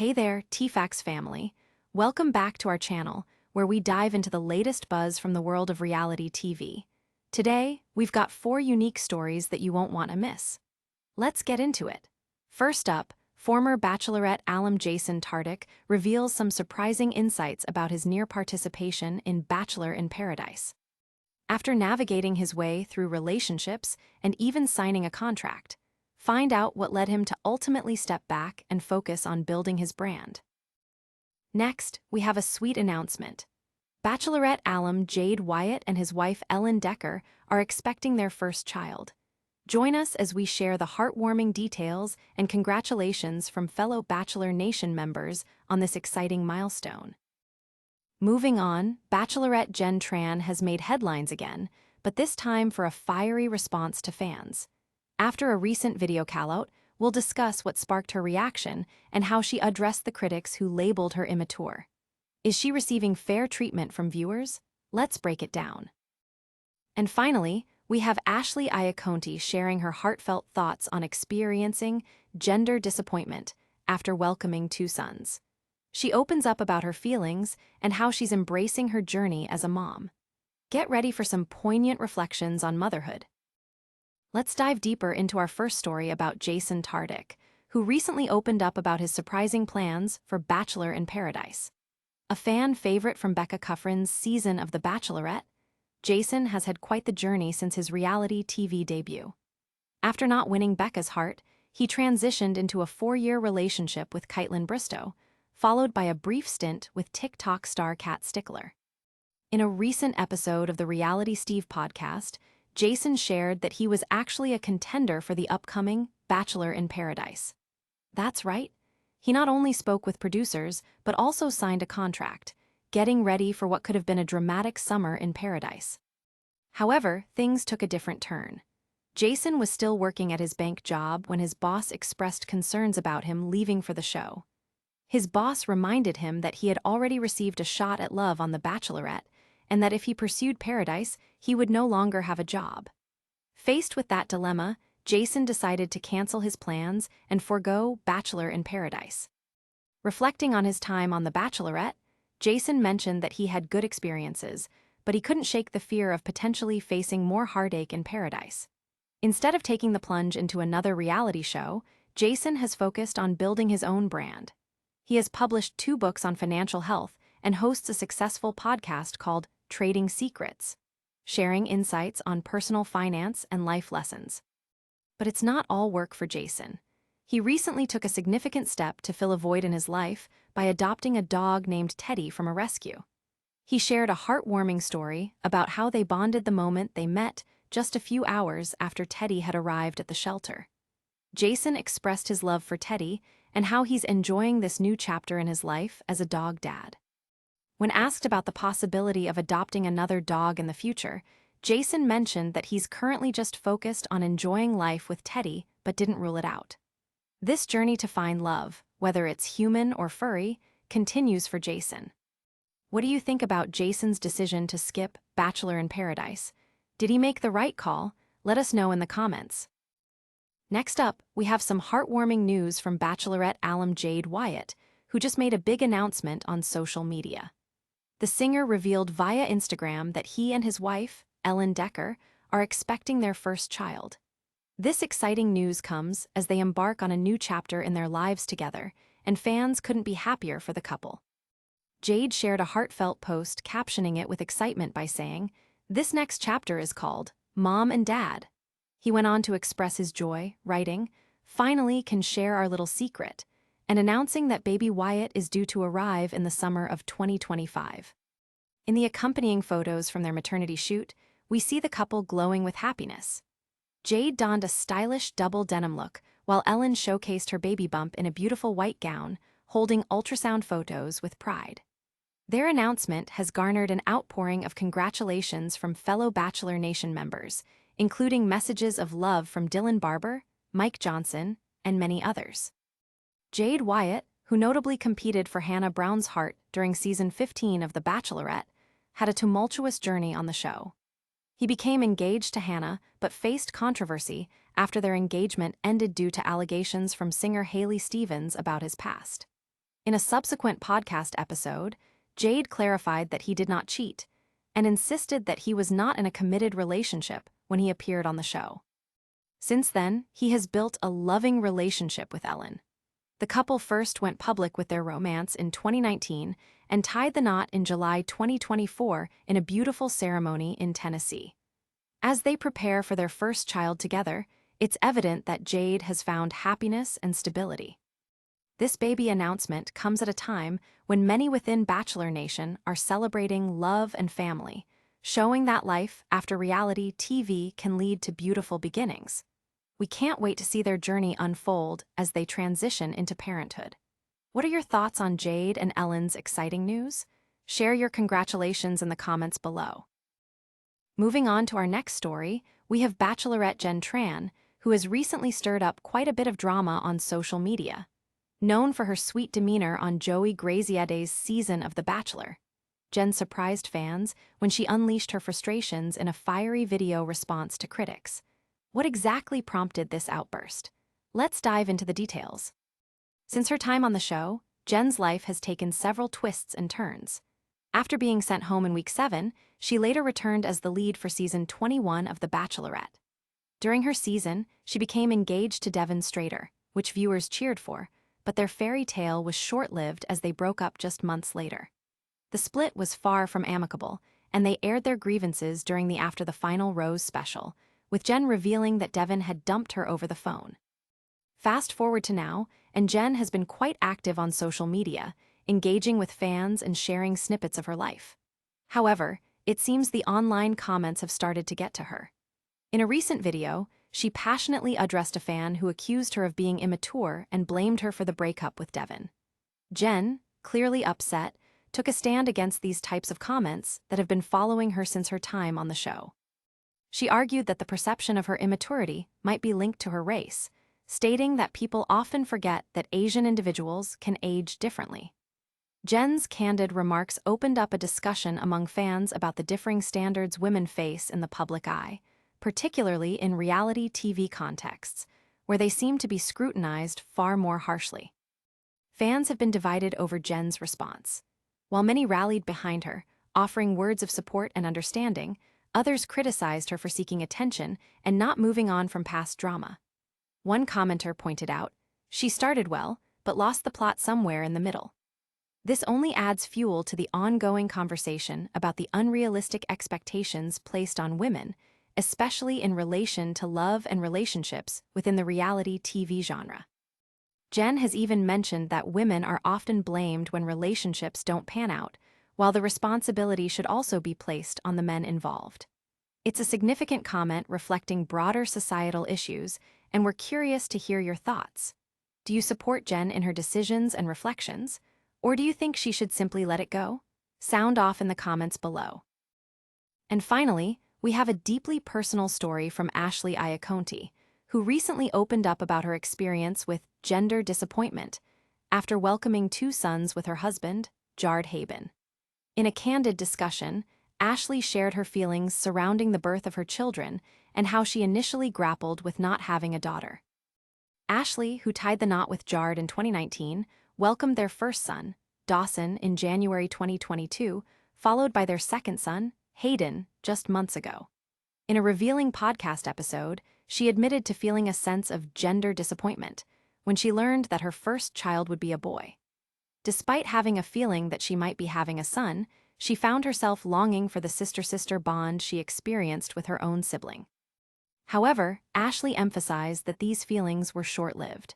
Hey there, TFAX family. Welcome back to our channel, where we dive into the latest buzz from the world of reality TV. Today, we've got 4 unique stories that you won't want to miss. Let's get into it. First up, former Bachelorette alum Jason Tartick reveals some surprising insights about his near participation in Bachelor in Paradise. After navigating his way through relationships and even signing a contract, find out what led him to ultimately step back and focus on building his brand. Next, we have a sweet announcement. Bachelorette alum Jed Wyatt and his wife Ellen Decker are expecting their first child. Join us as we share the heartwarming details and congratulations from fellow Bachelor Nation members on this exciting milestone. Moving on, Bachelorette Jenn Tran has made headlines again, but this time for a fiery response to fans. After a recent video callout, we'll discuss what sparked her reaction and how she addressed the critics who labeled her immature. Is she receiving fair treatment from viewers? Let's break it down. And finally, we have Ashley Iaconetti sharing her heartfelt thoughts on experiencing gender disappointment after welcoming 2 sons. She opens up about her feelings and how she's embracing her journey as a mom. Get ready for some poignant reflections on motherhood. Let's dive deeper into our first story about Jason Tartick, who recently opened up about his surprising plans for Bachelor in Paradise. A fan favorite from Becca Kufrin's season of The Bachelorette, Jason has had quite the journey since his reality TV debut. After not winning Becca's heart, he transitioned into a 4-year relationship with Kaitlyn Bristowe, followed by a brief stint with TikTok star Kat Stickler. In a recent episode of the Reality Steve podcast, Jason shared that he was actually a contender for the upcoming Bachelor in Paradise. That's right. He not only spoke with producers, but also signed a contract, getting ready for what could have been a dramatic summer in paradise. However, things took a different turn. Jason was still working at his bank job when his boss expressed concerns about him leaving for the show. His boss reminded him that he had already received a shot at love on The Bachelorette, and that if he pursued Paradise, he would no longer have a job. Faced with that dilemma, Jason decided to cancel his plans and forego Bachelor in Paradise. Reflecting on his time on The Bachelorette, Jason mentioned that he had good experiences, but he couldn't shake the fear of potentially facing more heartache in Paradise. Instead of taking the plunge into another reality show, Jason has focused on building his own brand. He has published 2 books on financial health and hosts a successful podcast called Trading Secrets, sharing insights on personal finance and life lessons. But it's not all work for Jason. He recently took a significant step to fill a void in his life by adopting a dog named Teddy from a rescue. He shared a heartwarming story about how they bonded the moment they met just a few hours after Teddy had arrived at the shelter. Jason expressed his love for Teddy and how he's enjoying this new chapter in his life as a dog dad. When asked about the possibility of adopting another dog in the future, Jason mentioned that he's currently just focused on enjoying life with Teddy but didn't rule it out. This journey to find love, whether it's human or furry, continues for Jason. What do you think about Jason's decision to skip Bachelor in Paradise? Did he make the right call? Let us know in the comments. Next up, we have some heartwarming news from Bachelorette alum Jed Wyatt, who just made a big announcement on social media. The singer revealed via Instagram that he and his wife, Ellen Decker, are expecting their first child. This exciting news comes as they embark on a new chapter in their lives together, and fans couldn't be happier for the couple. Jed shared a heartfelt post captioning it with excitement by saying, "This next chapter is called Mom and Dad." He went on to express his joy, writing, "Finally can share our little secret," and announcing that baby Wyatt is due to arrive in the summer of 2025. In the accompanying photos from their maternity shoot, we see the couple glowing with happiness. Jed donned a stylish double denim look, while Ellen showcased her baby bump in a beautiful white gown, holding ultrasound photos with pride. Their announcement has garnered an outpouring of congratulations from fellow Bachelor Nation members, including messages of love from Dylan Barber, Mike Johnson, and many others. Jed Wyatt, who notably competed for Hannah Brown's heart during season 15 of The Bachelorette, had a tumultuous journey on the show. He became engaged to Hannah, but faced controversy after their engagement ended due to allegations from singer Hailey Stevens about his past. In a subsequent podcast episode, Jed clarified that he did not cheat and insisted that he was not in a committed relationship when he appeared on the show. Since then, he has built a loving relationship with Ellen. The couple first went public with their romance in 2019 and tied the knot in July 2024 in a beautiful ceremony in Tennessee. As they prepare for their first child together, it's evident that Jed has found happiness and stability. This baby announcement comes at a time when many within Bachelor Nation are celebrating love and family, showing that life after reality TV can lead to beautiful beginnings. We can't wait to see their journey unfold as they transition into parenthood. What are your thoughts on Jed and Ellen's exciting news? Share your congratulations in the comments below. Moving on to our next story, we have Bachelorette Jenn Tran, who has recently stirred up quite a bit of drama on social media. Known for her sweet demeanor on Joey Graziadei's season of The Bachelor, Jenn surprised fans when she unleashed her frustrations in a fiery video response to critics. What exactly prompted this outburst? Let's dive into the details. Since her time on the show, Jenn's life has taken several twists and turns. After being sent home in week 7, she later returned as the lead for season 21 of The Bachelorette. During her season, she became engaged to Devon Strader, which viewers cheered for, but their fairy tale was short-lived as they broke up just months later. The split was far from amicable, and they aired their grievances during the After the Final Rose special, with Jenn revealing that Devon had dumped her over the phone. Fast forward to now, and Jenn has been quite active on social media, engaging with fans and sharing snippets of her life. However, it seems the online comments have started to get to her. In a recent video, she passionately addressed a fan who accused her of being immature and blamed her for the breakup with Devon. Jenn, clearly upset, took a stand against these types of comments that have been following her since her time on the show. She argued that the perception of her immaturity might be linked to her race, stating that people often forget that Asian individuals can age differently. Jenn's candid remarks opened up a discussion among fans about the differing standards women face in the public eye, particularly in reality TV contexts, where they seem to be scrutinized far more harshly. Fans have been divided over Jenn's response. While many rallied behind her, offering words of support and understanding, others criticized her for seeking attention and not moving on from past drama. One commenter pointed out, "She started well, but lost the plot somewhere in the middle." This only adds fuel to the ongoing conversation about the unrealistic expectations placed on women, especially in relation to love and relationships within the reality TV genre. Jenn has even mentioned that women are often blamed when relationships don't pan out, while the responsibility should also be placed on the men involved. It's a significant comment reflecting broader societal issues, and we're curious to hear your thoughts. Do you support Jenn in her decisions and reflections, or do you think she should simply let it go? Sound off in the comments below. And finally, we have a deeply personal story from Ashley Iaconetti, who recently opened up about her experience with gender disappointment after welcoming 2 sons with her husband, Jared Haben. In a candid discussion, Ashley shared her feelings surrounding the birth of her children and how she initially grappled with not having a daughter. Ashley, who tied the knot with Jared in 2019, welcomed their first son, Dawson, in January 2022, followed by their second son, Hayden, just months ago. In a revealing podcast episode, she admitted to feeling a sense of gender disappointment when she learned that her first child would be a boy. Despite having a feeling that she might be having a son, she found herself longing for the sister-sister bond she experienced with her own sibling. However, Ashley emphasized that these feelings were short-lived.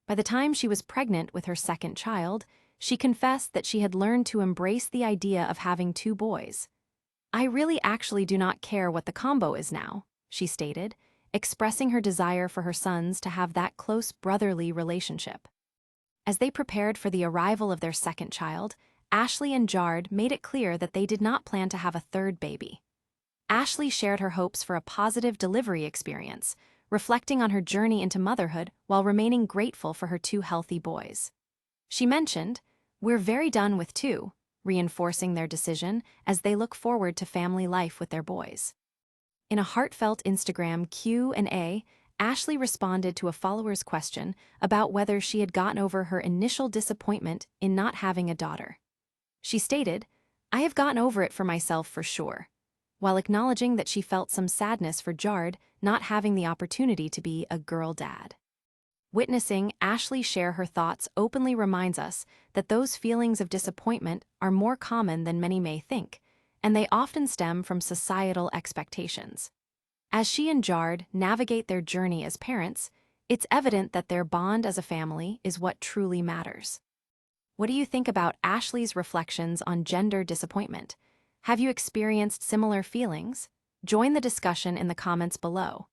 By the time she was pregnant with her second child, she confessed that she had learned to embrace the idea of having 2 boys. "I really actually do not care what the combo is now," she stated, expressing her desire for her sons to have that close brotherly relationship. As they prepared for the arrival of their second child, Ashley and Jared made it clear that they did not plan to have a third baby. Ashley shared her hopes for a positive delivery experience, reflecting on her journey into motherhood while remaining grateful for her 2 healthy boys. She mentioned, "We're very done with 2, reinforcing their decision as they look forward to family life with their boys. In a heartfelt Instagram Q&A, Ashley responded to a follower's question about whether she had gotten over her initial disappointment in not having a daughter. She stated, "I have gotten over it for myself for sure," while acknowledging that she felt some sadness for Jared not having the opportunity to be a girl dad. Witnessing Ashley share her thoughts openly reminds us that those feelings of disappointment are more common than many may think, and they often stem from societal expectations. As she and Jared navigate their journey as parents, it's evident that their bond as a family is what truly matters. What do you think about Ashley's reflections on gender disappointment? Have you experienced similar feelings? Join the discussion in the comments below.